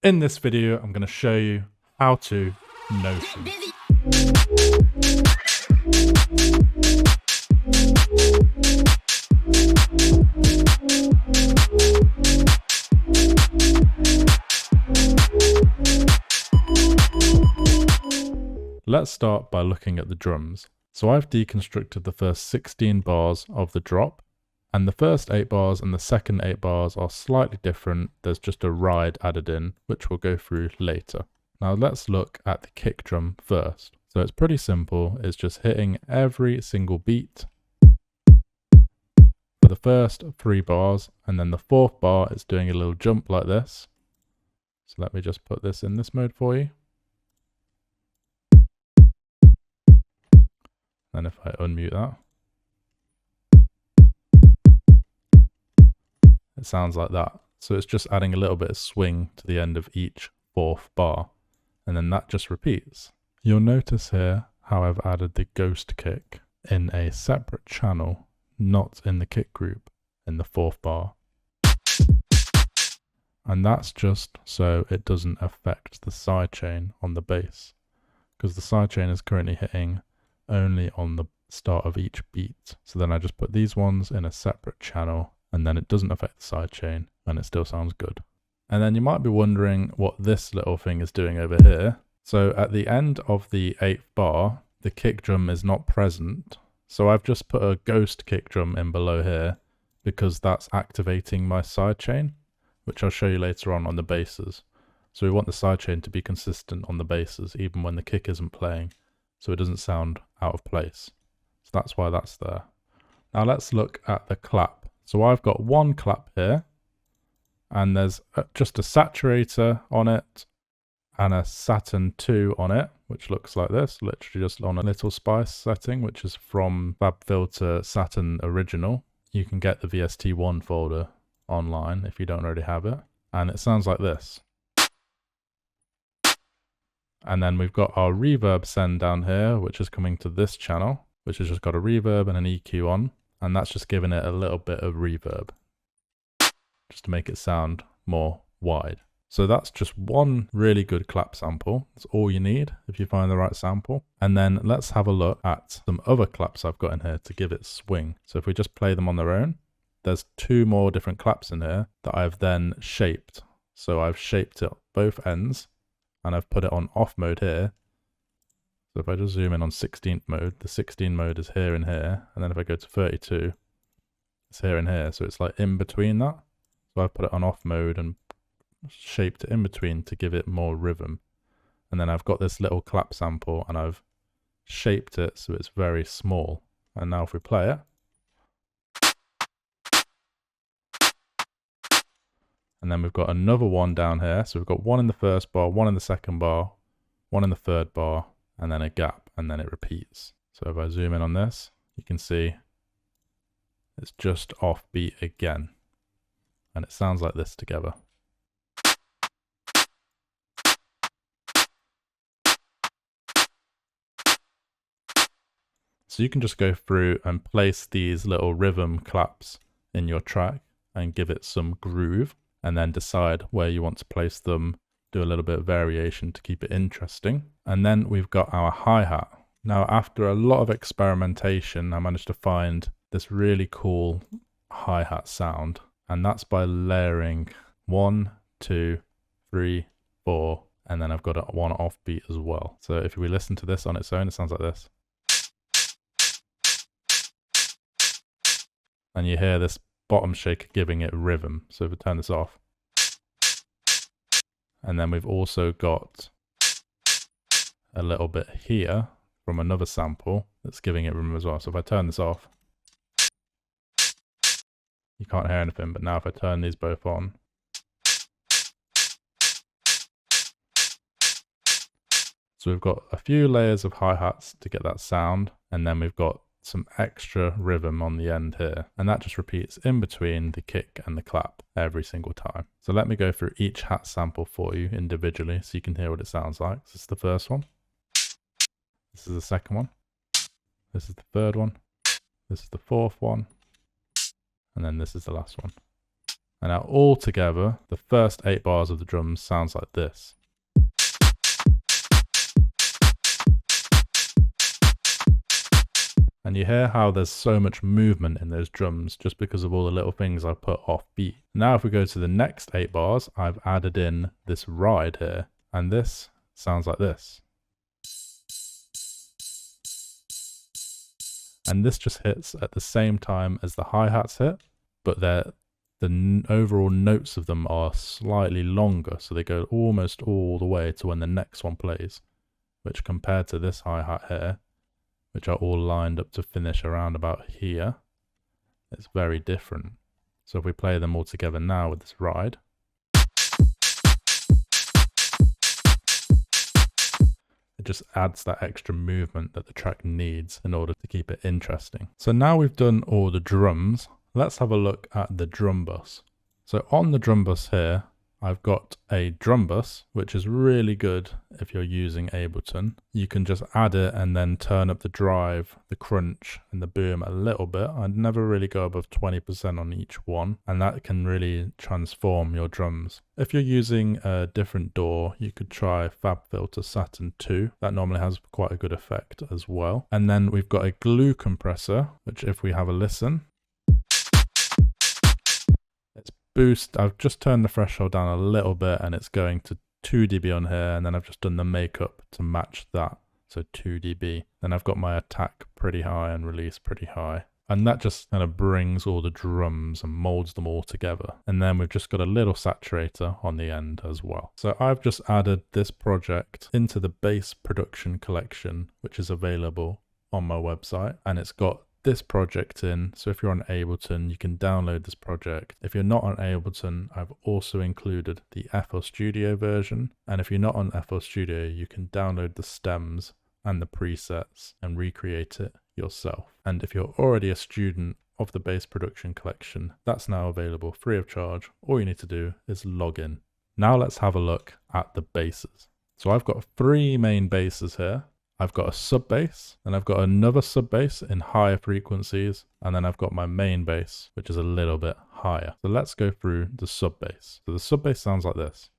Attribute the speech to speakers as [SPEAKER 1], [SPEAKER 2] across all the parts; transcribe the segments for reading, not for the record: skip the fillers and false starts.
[SPEAKER 1] In this video, I'm going to show you how to Notion. Let's start by looking at the drums. So I've deconstructed the first 16 bars of the drop, and the first 8 bars and the second 8 bars are slightly different. There's just a ride added in, which we'll go through later. Now let's look at the kick drum first. So it's pretty simple. It's just hitting every single beat for the first 3 bars, and then the 4th bar is doing a little jump like this. So let me just put this in this mode for you. And if I unmute that, it sounds like that. So it's just adding a little bit of swing to the end of each 4th bar, and then that just repeats. You'll notice here how I've added the ghost kick in a separate channel, not in the kick group, in the 4th bar. And that's just so it doesn't affect the sidechain on the bass, because the sidechain is currently hitting only on the start of each beat. So then I just put these ones in a separate channel, and then it doesn't affect the sidechain and it still sounds good. And then you might be wondering what this little thing is doing over here. So at the end of the 8th bar, the kick drum is not present. So I've just put a ghost kick drum in below here because that's activating my sidechain, which I'll show you later on the basses. So we want the sidechain to be consistent on the basses even when the kick isn't playing, so it doesn't sound out of place. So that's why that's there. Now let's look at the clap. So I've got one clap here, and there's just a saturator on it and a Saturn 2 on it, which looks like this, literally just on a little spice setting, which is from FabFilter Saturn Original. You can get the VST1 folder online if you don't already have it, and it sounds like this. And then we've got our reverb send down here, which is coming to this channel, which has just got a reverb and an EQ on, and that's just giving it a little bit of reverb, just to make it sound more wide. So that's just one really good clap sample. That's all you need if you find the right sample. And then let's have a look at some other claps I've got in here to give it swing. So if we just play them on their own, there's 2 more different claps in here that I've then shaped. So I've shaped it both ends, and I've put it on off mode here. So if I just zoom in on 16th mode, the 16 mode is here and here. And then if I go to 32, it's here and here. So it's like in between that. So I've put it on off mode and shaped it in between to give it more rhythm. And then I've got this little clap sample and I've shaped it so it's very small. And now if we play it, and then we've got another one down here. So we've got one in the 1st bar, one in the 2nd bar, one in the 3rd bar, and then a gap, and then it repeats. So if I zoom in on this, you can see it's just off beat again. And it sounds like this together. So you can just go through and place these little rhythm claps in your track and give it some groove, and then decide where you want to place them, do a little bit of variation to keep it interesting. And then we've got our hi-hat. Now after a lot of experimentation, I managed to find this really cool hi-hat sound, and that's by layering 1, 2, 3, 4, and then I've got a 1 offbeat as well. So if we listen to this on its own, it sounds like this. And you hear this bottom shaker giving it rhythm. So if we turn this off, and then we've also got a little bit here from another sample that's giving it rhythm as well. So if I turn this off, you can't hear anything, but now if I turn these both on, so we've got a few layers of hi-hats to get that sound, and then we've got some extra rhythm on the end here, and that just repeats in between the kick and the clap every single time. So let me go through each hat sample for you individually so you can hear what it sounds like. This is the first one, this is the second one, this is the third one, this is the fourth one, and then this is the last one. And now all together, the first 8 bars of the drums sounds like this. And you hear how there's so much movement in those drums just because of all the little things I put off beat. Now if we go to the next 8 bars, I've added in this ride here, and this sounds like this. And this just hits at the same time as the hi-hats hit, but the overall notes of them are slightly longer, so they go almost all the way to when the next one plays, which compared to this hi-hat here, which are all lined up to finish around about here, it's very different. So if we play them all together now with this ride, it just adds that extra movement that the track needs in order to keep it interesting. So now we've done all the drums, let's have a look at the drum bus. So on the drum bus here, I've got a drum bus, which is really good if you're using Ableton. You can just add it and then turn up the drive, the crunch, and the boom a little bit. I'd never really go above 20% on each one, and that can really transform your drums. If you're using a different DAW, you could try FabFilter Saturn 2. That normally has quite a good effect as well. And then we've got a glue compressor, which if we have a listen, boost, I've just turned the threshold down a little bit and it's going to 2 dB on here, and then I've just done the makeup to match that, so 2 dB. Then I've got my attack pretty high and release pretty high, and that just kind of brings all the drums and molds them all together. And then we've just got a little saturator on the end as well. So I've just added this project into the bass production collection, which is available on my website, and it's got this project in. So if you're on Ableton, you can download this project. If you're not on Ableton, I've also included the FL Studio version. And if you're not on FL Studio, you can download the stems and the presets and recreate it yourself. And if you're already a student of the bass production collection, that's now available free of charge. All you need to do is log in. Now let's have a look at the basses. So I've got 3 main basses here. I've got a sub bass, and I've got another sub bass in higher frequencies, and then I've got my main bass, which is a little bit higher. So let's go through the sub bass. So the sub bass sounds like this.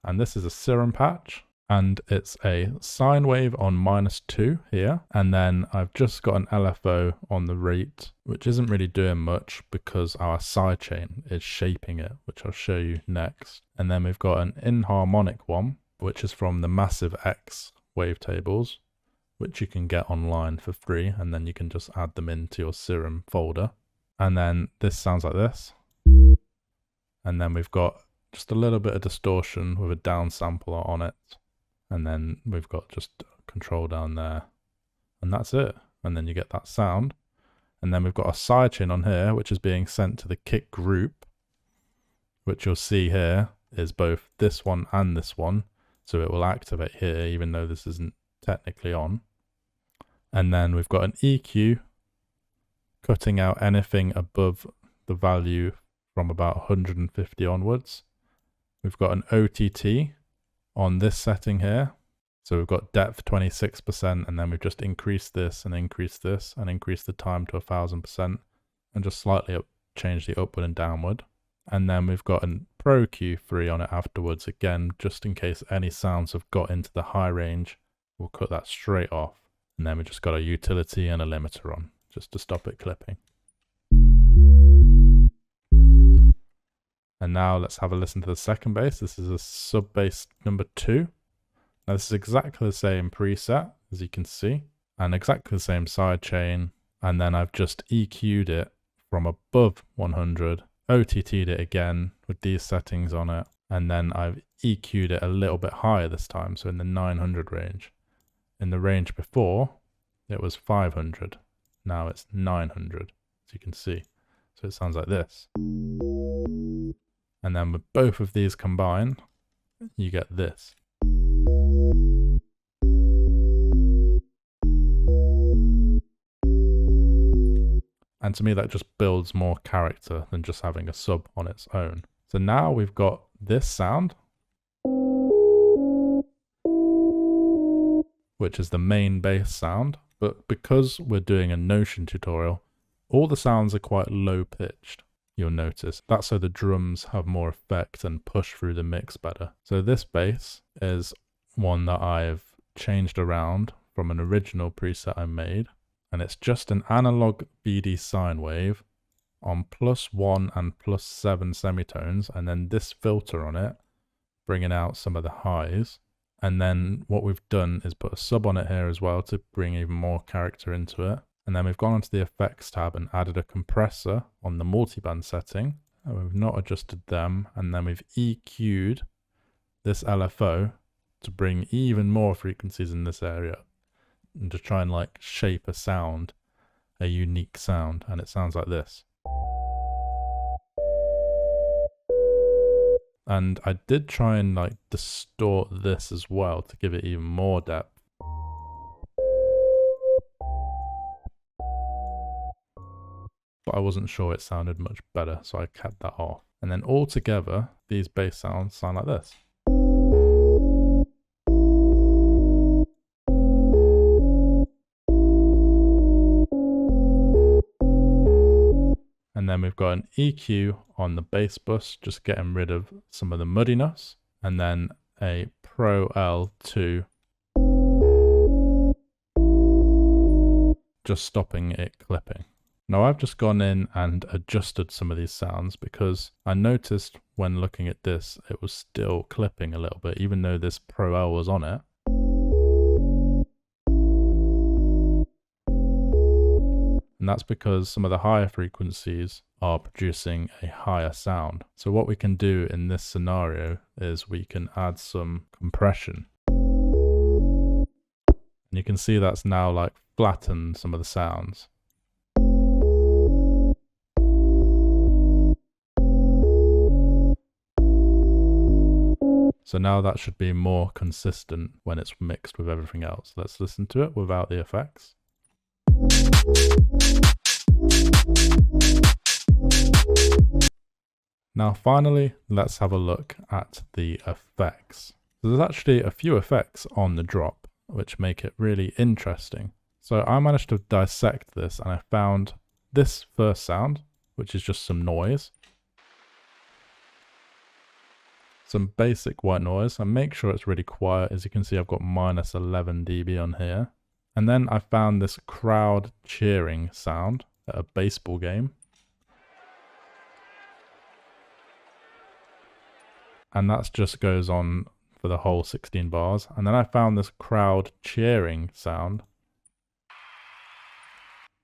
[SPEAKER 1] And this is a serum patch, and it's a sine wave on -2 here. And then I've just got an LFO on the rate, which isn't really doing much because our sidechain is shaping it, which I'll show you next. And then we've got an inharmonic one, which is from the Massive X wavetables, which you can get online for free, and then you can just add them into your serum folder. And then this sounds like this. And then we've got just a little bit of distortion with a downsampler on it. And then we've got just control down there. And that's it. And then you get that sound. And then we've got a sidechain on here, which is being sent to the kick group, which you'll see here is both this one and this one. So it will activate here, even though this isn't technically on. And then we've got an EQ cutting out anything above the value from about 150 onwards. We've got an OTT on this setting here. So we've got depth 26%, and then we've just increased this and increased this and increased the time to 1000% and just slightly change the upward and downward. And then we've got a Pro Q3 on it afterwards, again, just in case any sounds have got into the high range, we'll cut that straight off. And then we just got a utility and a limiter on, just to stop it clipping. And now let's have a listen to the second bass. This is a sub bass number 2. Now this is exactly the same preset, as you can see, and exactly the same side chain. And then I've just EQ'd it from above 100, OTT'd it again with these settings on it, and then I've EQ'd it a little bit higher this time, so in the 900 range. In the range before, it was 500. Now it's 900, as you can see. So it sounds like this. And then with both of these combined, you get this. And to me, that just builds more character than just having a sub on its own. So now we've got this sound, which is the main bass sound. But because we're doing a Notion tutorial, All the sounds are quite low pitched, you'll notice. That's so the drums have more effect and push through the mix better. So this bass is one that I've changed around from an original preset I made, and it's just an analog BD sine wave on +1 and +7 semitones, and then this filter on it, bringing out some of the highs. And then what we've done is put a sub on it here as well to bring even more character into it. And then we've gone onto the effects tab and added a compressor on the multiband setting. And we've not adjusted them. And then we've EQ'd this LFO to bring even more frequencies in this area and to try and like shape a sound, a unique sound. And it sounds like this. And I did try and like distort this as well to give it even more depth. But I wasn't sure it sounded much better, so I kept that off. And then all together, these bass sounds sound like this. And then we've got an EQ on the bass bus, just getting rid of some of the muddiness. And then a Pro L2, just stopping it clipping. Now I've just gone in and adjusted some of these sounds because I noticed when looking at this, it was still clipping a little bit, even though this Pro L was on it. And that's because some of the higher frequencies are producing a higher sound. So what we can do in this scenario is we can add some compression. And you can see that's now like flattened some of the sounds. So now that should be more consistent when it's mixed with everything else. Let's listen to it without the effects. Now finally, let's have a look at the effects. There's actually a few effects on the drop, which make it really interesting. So I managed to dissect this and I found this first sound, which is just some noise. Some basic white noise, and make sure it's really quiet. As you can see, I've got -11 dB on here. And then I found this crowd cheering sound at a baseball game. And that just goes on for the whole 16 bars. And then I found this crowd cheering sound,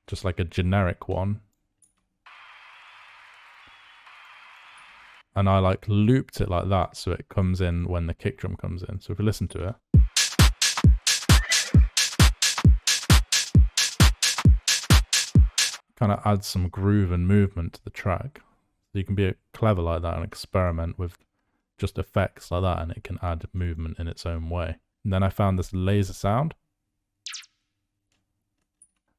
[SPEAKER 1] just like a generic one. And I like looped it like that so it comes in when the kick drum comes in. So if you listen to it, kind of adds some groove and movement to the track. So you can be clever like that and experiment with just effects like that, and it can add movement in its own way. And then I found this laser sound.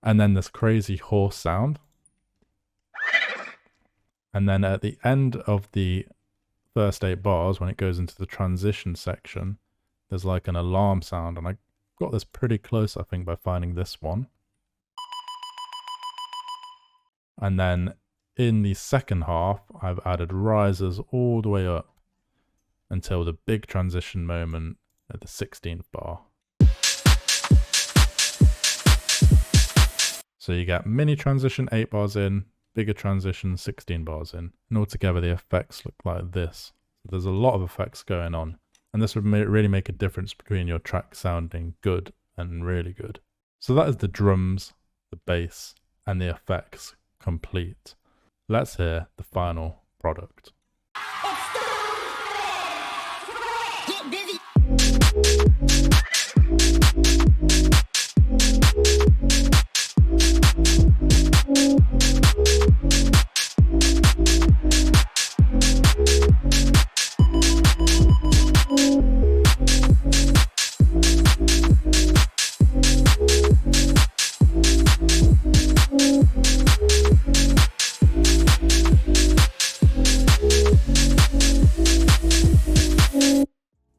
[SPEAKER 1] And then this crazy horse sound. And then at the end of the first 8 bars, when it goes into the transition section, there's like an alarm sound. And I got this pretty close, I think, by finding this one. And then in the second half, I've added risers all the way up until the big transition moment at the 16th bar. So you get mini transition 8 bars in, bigger transition 16 bars in, and altogether the effects look like this. So there's a lot of effects going on, and this would really make a difference between your track sounding good and really good. So that is the drums, the bass, and the effects complete. Let's hear the final product.
[SPEAKER 2] Get busy.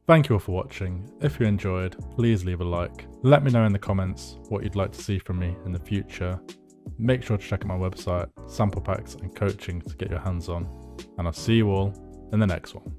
[SPEAKER 1] Thank you all for watching. If you enjoyed, please leave a like. Let me know in the comments what you'd like to see from me in the future. Make sure to check out my website, sample packs and coaching to get your hands on. And I'll see you all in the next one.